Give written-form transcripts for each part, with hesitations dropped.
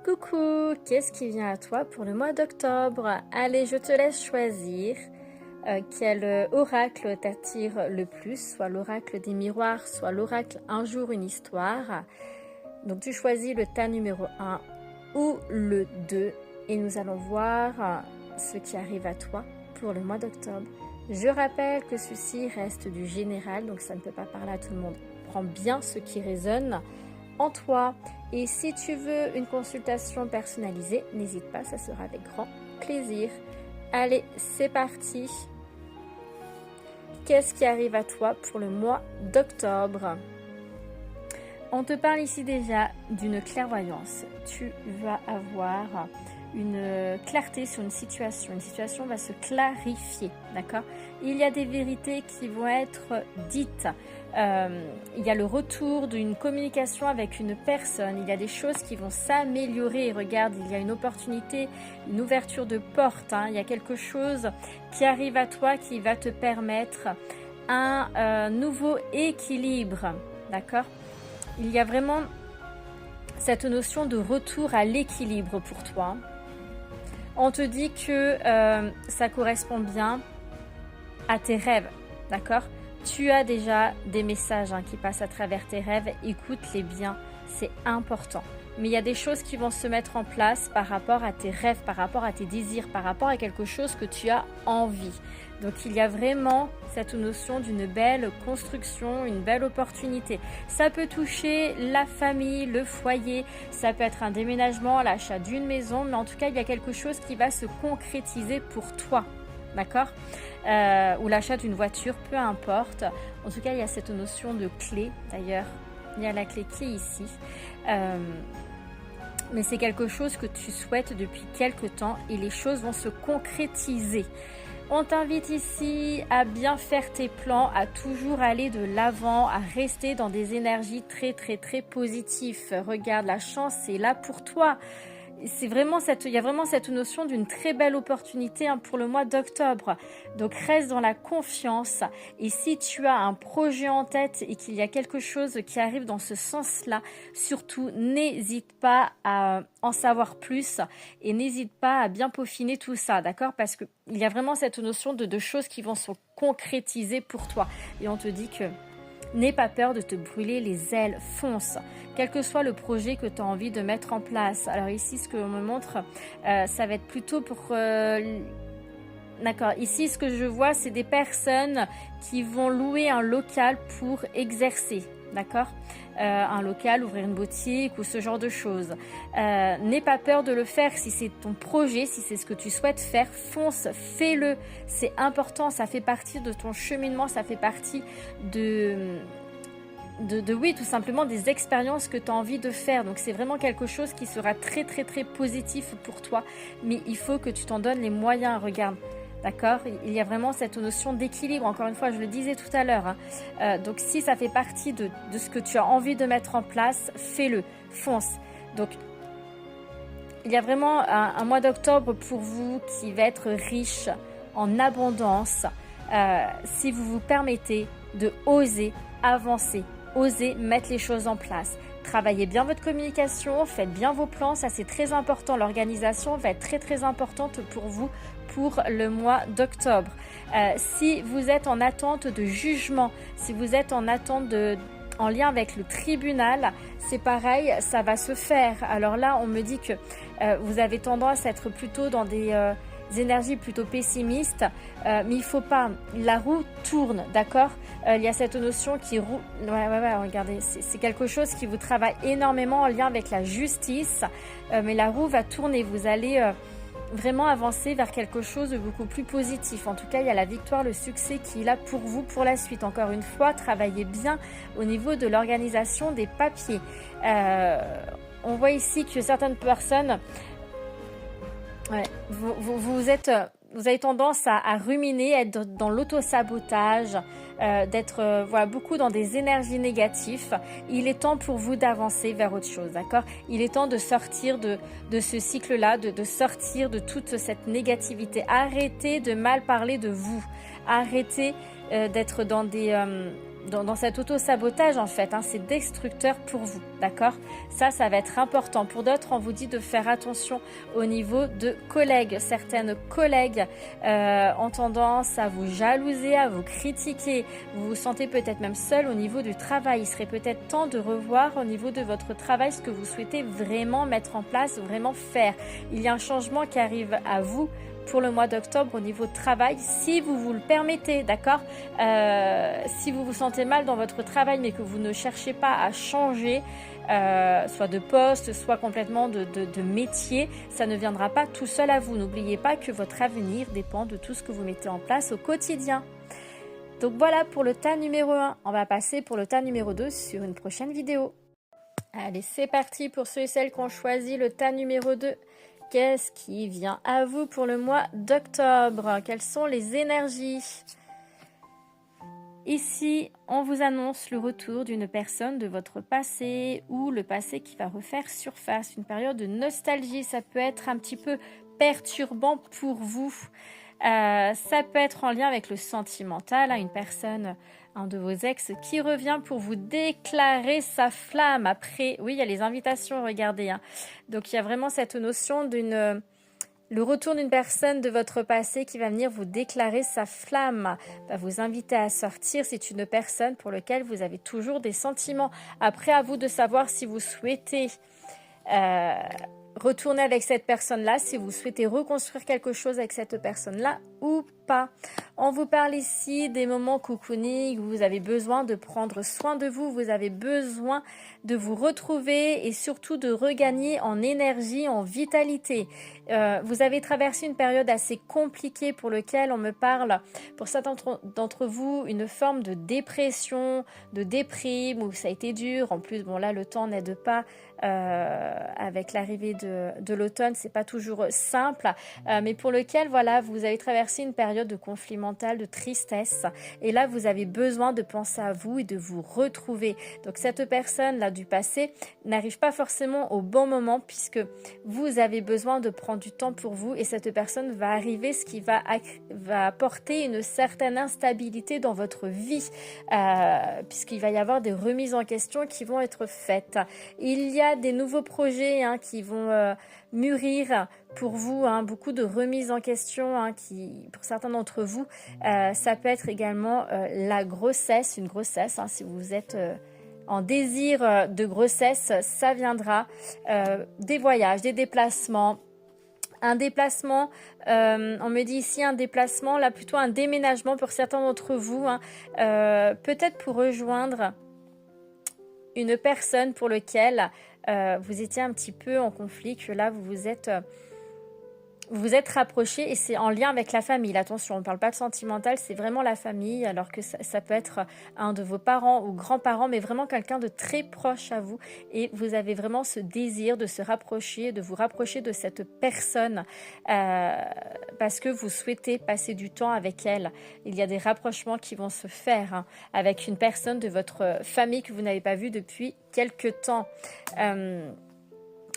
Coucou, qu'est-ce qui vient à toi pour le mois d'octobre? Allez, je te laisse choisir quel oracle t'attire le plus, soit l'oracle des miroirs, soit l'oracle un jour une histoire. Donc tu choisis le tas numéro 1 ou le 2 et nous allons voir ce qui arrive à toi pour le mois d'octobre. Je rappelle que ceci reste du général, donc ça ne peut pas parler à tout le monde. Prends bien ce qui résonne en toi. Et si tu veux une consultation personnalisée, n'hésite pas, ça sera avec grand plaisir. Allez, c'est parti. Qu'est-ce qui arrive à toi pour le mois d'octobre? On te parle ici déjà d'une clairvoyance. Tu vas avoir une clarté sur une situation va se clarifier, d'accord? Il y a des vérités qui vont être dites. Il y a le retour d'une communication avec une personne. Il y a des choses qui vont s'améliorer. Regarde, il y a une opportunité, une ouverture de porte. Il y a quelque chose qui arrive à toi qui va te permettre un nouveau équilibre, d'accord? Il y a vraiment cette notion de retour à l'équilibre pour toi. On te dit que ça correspond bien à tes rêves, d'accord? Tu as déjà des messages qui passent à travers tes rêves, écoute-les bien, c'est important. Mais il y a des choses qui vont se mettre en place par rapport à tes rêves, par rapport à tes désirs, par rapport à quelque chose que tu as envie. Donc il y a vraiment cette notion d'une belle construction, une belle opportunité. Ça peut toucher la famille, le foyer, ça peut être un déménagement, l'achat d'une maison, mais en tout cas il y a quelque chose qui va se concrétiser pour toi. D'accord? Ou l'achat d'une voiture, peu importe. En tout cas, il y a cette notion de clé. D'ailleurs, il y a la clé qui est ici. Mais c'est quelque chose que tu souhaites depuis quelque temps et les choses vont se concrétiser. On t'invite ici à bien faire tes plans, à toujours aller de l'avant, à rester dans des énergies très positives. Regarde, la chance c'est là pour toi. Il y a vraiment cette notion d'une très belle opportunité pour le mois d'octobre. Donc reste dans la confiance et si tu as un projet en tête et qu'il y a quelque chose qui arrive dans ce sens-là, surtout n'hésite pas à en savoir plus et n'hésite pas à bien peaufiner tout ça, d'accord? Parce qu'il y a vraiment cette notion de choses qui vont se concrétiser pour toi. Et on te dit que n'aie pas peur de te brûler les ailes, fonce, quel que soit le projet que tu as envie de mettre en place. Alors ici, ce que l'on me montre, ça va être plutôt pour... D'accord, ici, ce que je vois, c'est des personnes qui vont louer un local pour exercer, d'accord? Un local, ouvrir une boutique ou ce genre de choses. N'aie pas peur de le faire si c'est ton projet, si c'est ce que tu souhaites faire, fonce, fais-le. C'est important, ça fait partie de ton cheminement, ça fait partie oui, tout simplement des expériences que tu as envie de faire. Donc c'est vraiment quelque chose qui sera très positif pour toi. Mais il faut que tu t'en donnes les moyens, regarde. D'accord? Il y a vraiment cette notion d'équilibre. Encore une fois, je le disais tout à l'heure. Donc, si ça fait partie de ce que tu as envie de mettre en place, fais-le, fonce. Donc, il y a vraiment un mois d'octobre pour vous qui va être riche en abondance. Si vous vous permettez de oser avancer, oser mettre les choses en place. Travaillez bien votre communication, faites bien vos plans, ça c'est très important. L'organisation va être très importante pour vous pour le mois d'octobre. Si vous êtes en attente de jugement, si vous êtes en attente en lien avec le tribunal, c'est pareil, ça va se faire. Alors là, on me dit que vous avez tendance à être plutôt dans des énergies plutôt pessimistes, mais il faut pas, la roue tourne, d'accord? Il y a cette notion qui roule, regardez, c'est quelque chose qui vous travaille énormément en lien avec la justice, mais la roue va tourner, vous allez vraiment avancer vers quelque chose de beaucoup plus positif. En tout cas, il y a la victoire, le succès qui est là pour vous pour la suite. Encore une fois, travaillez bien au niveau de l'organisation des papiers. On voit ici que certaines personnes, vous avez tendance à ruminer, être dans l'auto-sabotage, d'être beaucoup dans des énergies négatives. Il est temps pour vous d'avancer vers autre chose, d'accord? Il est temps de sortir de ce cycle-là, de sortir de toute cette négativité. Arrêtez de mal parler de vous. Arrêtez d'être dans des dans cet auto-sabotage en fait, hein, c'est destructeur pour vous, d'accord? Ça va être important. Pour d'autres, on vous dit de faire attention au niveau de collègues. Certaines collègues ont tendance à vous jalouser, à vous critiquer. Vous vous sentez peut-être même seul au niveau du travail. Il serait peut-être temps de revoir au niveau de votre travail ce que vous souhaitez vraiment mettre en place, vraiment faire. Il y a un changement qui arrive à vous pour le mois d'octobre au niveau de travail, si vous vous le permettez, d'accord? Si vous vous sentez mal dans votre travail, mais que vous ne cherchez pas à changer, soit de poste, soit complètement de métier, ça ne viendra pas tout seul à vous. N'oubliez pas que votre avenir dépend de tout ce que vous mettez en place au quotidien. Donc voilà pour le tas numéro 1. On va passer pour le tas numéro 2 sur une prochaine vidéo. Allez, c'est parti pour ceux et celles qui ont choisi le tas numéro 2. Qu'est-ce qui vient à vous pour le mois d'octobre? Quelles sont les énergies? Ici, on vous annonce le retour d'une personne de votre passé ou le passé qui va refaire surface. Une période de nostalgie, ça peut être un petit peu perturbant pour vous. Ça peut être en lien avec le sentimental, hein, une personne, un de vos ex qui revient pour vous déclarer sa flamme. Après, oui, il y a les invitations, regardez. Hein. Donc, il y a vraiment cette notion le retour d'une personne de votre passé qui va venir vous déclarer sa flamme, va vous inviter à sortir. C'est une personne pour laquelle vous avez toujours des sentiments. Après, à vous de savoir si vous souhaitez retourner avec cette personne-là, si vous souhaitez reconstruire quelque chose avec cette personne-là ou pas. On vous parle ici des moments cocooning où vous avez besoin de prendre soin de vous, vous avez besoin de vous retrouver et surtout de regagner en énergie, en vitalité. Vous avez traversé une période assez compliquée pour laquelle on me parle, pour certains d'entre vous, une forme de dépression, de déprime, où ça a été dur. En plus, bon là, le temps n'aide pas avec l'arrivée de l'automne, c'est pas toujours simple, mais pour lequel, voilà, vous avez traversé une période de conflit mental, de tristesse, et là, vous avez besoin de penser à vous et de vous retrouver. Donc, cette personne-là du passé n'arrive pas forcément au bon moment, puisque vous avez besoin de prendre du temps pour vous, et cette personne va arriver, ce qui va apporter une certaine instabilité dans votre vie, puisqu'il va y avoir des remises en question qui vont être faites. Il y a des nouveaux projets qui vont mûrir pour vous, beaucoup de remises en question qui, pour certains d'entre vous, ça peut être également la grossesse, une grossesse, si vous êtes en désir de grossesse, ça viendra, des voyages, des déplacements. Un déplacement, on me dit ici un déplacement, là plutôt un déménagement pour certains d'entre vous, peut-être pour rejoindre une personne pour laquelle vous étiez un petit peu en conflit, que là vous vous êtes rapprochés, et c'est en lien avec la famille. Attention, on ne parle pas de sentimental, c'est vraiment la famille, alors que ça peut être un de vos parents ou grands-parents, mais vraiment quelqu'un de très proche à vous, et vous avez vraiment ce désir de se rapprocher, de vous rapprocher de cette personne, parce que vous souhaitez passer du temps avec elle. Il y a des rapprochements qui vont se faire avec une personne de votre famille que vous n'avez pas vue depuis quelque temps.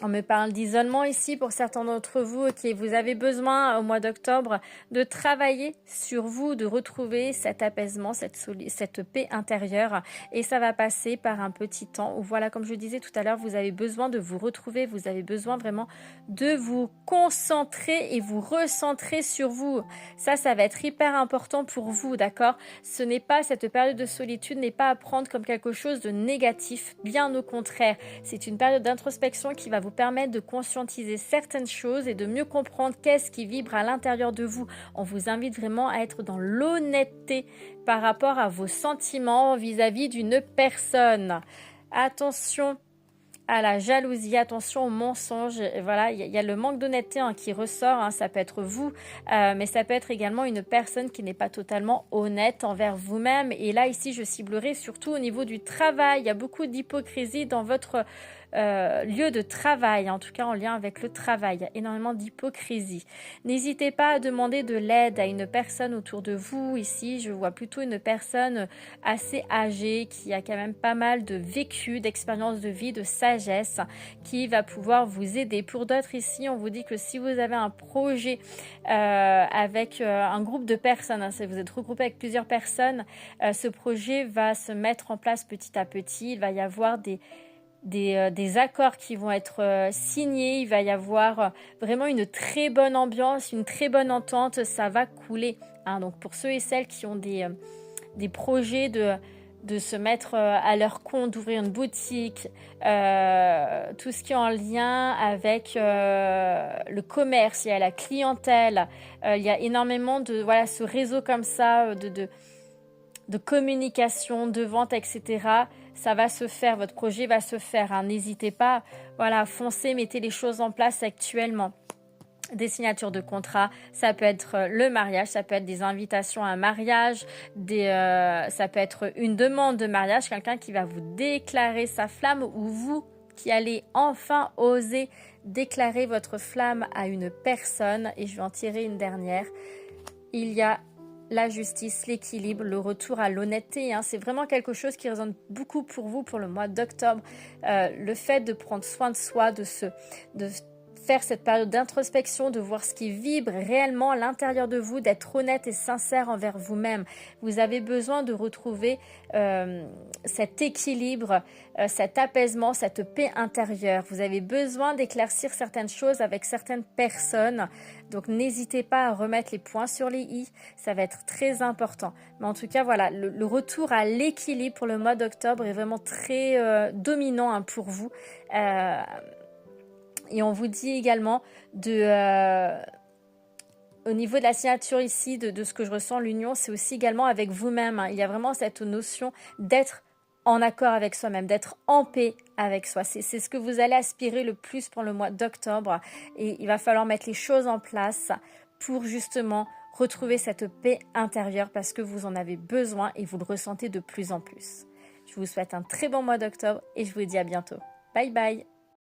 On me parle d'isolement ici pour certains d'entre vous. Ok, vous avez besoin au mois d'octobre de travailler sur vous, de retrouver cet apaisement, cette paix intérieure, et ça va passer par un petit temps où, voilà, comme je disais tout à l'heure, vous avez besoin de vous retrouver, vous avez besoin vraiment de vous concentrer et vous recentrer sur vous. Ça va être hyper important pour vous, d'accord? Ce n'est pas, cette période de solitude n'est pas à prendre comme quelque chose de négatif, bien au contraire. C'est une période d'introspection qui va vous permettre de conscientiser certaines choses et de mieux comprendre qu'est-ce qui vibre à l'intérieur de vous. On vous invite vraiment à être dans l'honnêteté par rapport à vos sentiments vis-à-vis d'une personne. Attention à la jalousie, attention aux mensonges. Voilà, il y a le manque d'honnêteté qui ressort, ça peut être vous, mais ça peut être également une personne qui n'est pas totalement honnête envers vous-même. Et là, ici, je ciblerai surtout au niveau du travail. Il y a beaucoup d'hypocrisie dans votre lieu de travail, en tout cas en lien avec le travail. Il y a énormément d'hypocrisie. N'hésitez pas à demander de l'aide à une personne autour de vous. Ici, je vois plutôt une personne assez âgée qui a quand même pas mal de vécu, d'expérience de vie, de sagesse, qui va pouvoir vous aider. Pour d'autres ici, on vous dit que si vous avez un projet avec un groupe de personnes, hein, si vous êtes regroupé avec plusieurs personnes, ce projet va se mettre en place petit à petit. Il va y avoir des accords qui vont être signés, il va y avoir vraiment une très bonne ambiance, une très bonne entente, ça va couler. Hein. Donc pour ceux et celles qui ont des projets de se mettre à leur compte, d'ouvrir une boutique, tout ce qui est en lien avec le commerce, il y a la clientèle, il y a énormément de ce réseau comme ça de communication, de vente, etc. Ça va se faire, votre projet va se faire. Hein. N'hésitez pas, foncez, mettez les choses en place actuellement. Des signatures de contrat, ça peut être le mariage, ça peut être des invitations à un mariage, ça peut être une demande de mariage, quelqu'un qui va vous déclarer sa flamme ou vous qui allez enfin oser déclarer votre flamme à une personne. Et je vais en tirer une dernière. Il y a la justice, l'équilibre, le retour à l'honnêteté. Hein. C'est vraiment quelque chose qui résonne beaucoup pour vous pour le mois d'octobre. Le fait de prendre soin de soi, de faire cette période d'introspection, de voir ce qui vibre réellement à l'intérieur de vous, d'être honnête et sincère envers vous-même. Vous avez besoin de retrouver cet équilibre, cet apaisement, cette paix intérieure. Vous avez besoin d'éclaircir certaines choses avec certaines personnes. Donc n'hésitez pas à remettre les points sur les i, ça va être très important. Mais en tout cas, voilà, le retour à l'équilibre pour le mois d'octobre est vraiment très dominant hein, pour vous. Et on vous dit également au niveau de la signature ici, de ce que je ressens, l'union, c'est aussi également avec vous-même. Hein. Il y a vraiment cette notion d'être en accord avec soi-même, d'être en paix avec soi. C'est ce que vous allez aspirer le plus pour le mois d'octobre. Et il va falloir mettre les choses en place pour justement retrouver cette paix intérieure parce que vous en avez besoin et vous le ressentez de plus en plus. Je vous souhaite un très bon mois d'octobre et je vous dis à bientôt. Bye bye!